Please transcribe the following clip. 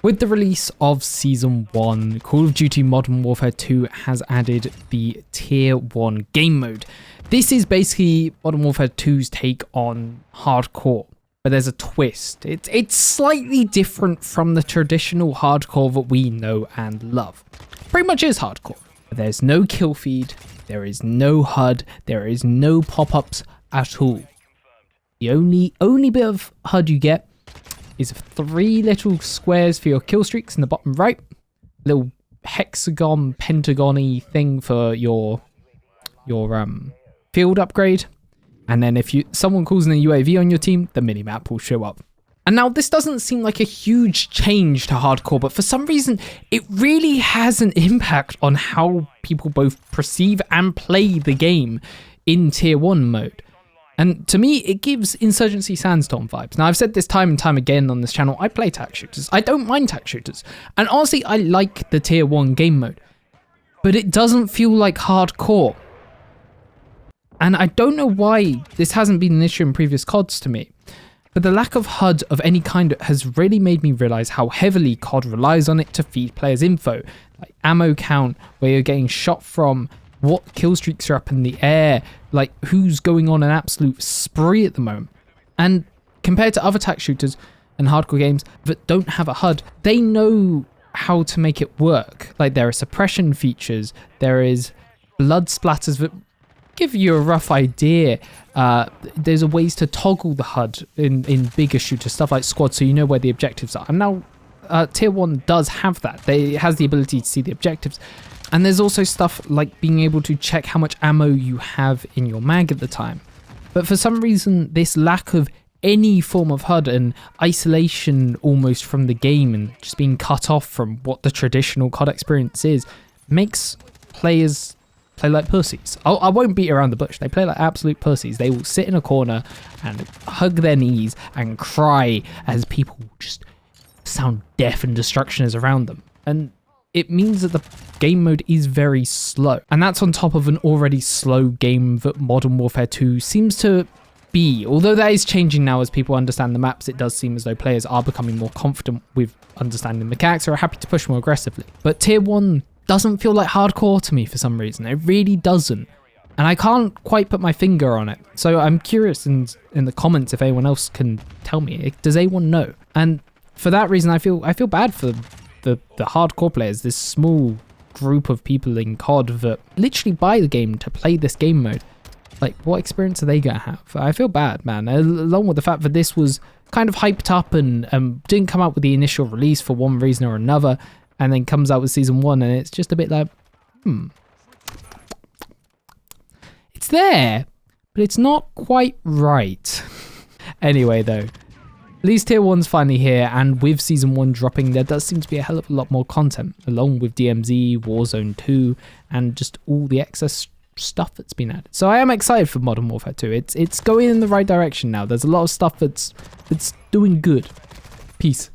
With the release of Season 1, Call of Duty Modern Warfare 2 has added the Tier 1 game mode. This is basically Modern Warfare 2's take on hardcore, but there's a twist. It's slightly different from the traditional hardcore that we know and love. Pretty much is hardcore. There's no kill feed, there is no HUD, there is no pop-ups at all. The only bit of HUD you get is 3 little squares for your kill streaks in the bottom right, little hexagon, pentagon-y thing for your field upgrade, and then if someone calls in a UAV on your team, the minimap will show up. And now this doesn't seem like a huge change to hardcore, but for some reason it really has an impact on how people both perceive and play the game in Tier 1 mode. And to me, it gives Insurgency Sandstorm vibes. Now, I've said this time and time again on this channel, I play tac shooters. I don't mind tac shooters. And honestly, I like the Tier 1 game mode. But it doesn't feel like hardcore. And I don't know why this hasn't been an issue in previous CODs to me. But the lack of HUD of any kind has really made me realise how heavily COD relies on it to feed players info. Like ammo count, where you're getting shot from, what kill streaks are up in the air, like who's going on an absolute spree at the moment. And compared to other tac shooters and hardcore games that don't have a HUD, they know how to make it work. Like there are suppression features, there is blood splatters that give you a rough idea. There's ways to toggle the HUD in bigger shooters, stuff like squad, so you know where the objectives are. And now Tier 1 does have that. It has the ability to see the objectives. And there's also stuff like being able to check how much ammo you have in your mag at the time. But for some reason, this lack of any form of HUD and isolation almost from the game and just being cut off from what the traditional COD experience is, makes players play like pussies. I won't beat around the bush. They play like absolute pussies. They will sit in a corner and hug their knees and cry as people just sound death and destruction is around them. And it means that the game mode is very slow. And that's on top of an already slow game that Modern Warfare 2 seems to be. Although that is changing now as people understand the maps, it does seem as though players are becoming more confident with understanding mechanics or are happy to push more aggressively. But Tier 1 doesn't feel like hardcore to me for some reason. It really doesn't. And I can't quite put my finger on it. So I'm curious in the comments if anyone else can tell me. Does anyone know? And for that reason, I feel bad for the hardcore players, this small group of people in COD that literally buy the game to play this game mode. Like, what experience are they gonna have? I feel bad, man. Along with the fact that this was kind of hyped up and didn't come out with the initial release for one reason or another, and then comes out with Season 1, and it's just a bit like, it's there, but it's not quite right. Anyway, though, at least Tier 1's finally here, and with Season 1 dropping, there does seem to be a hell of a lot more content, along with DMZ, Warzone 2, and just all the excess stuff that's been added. So I am excited for Modern Warfare 2. It's going in the right direction now. There's a lot of stuff that's doing good. Peace.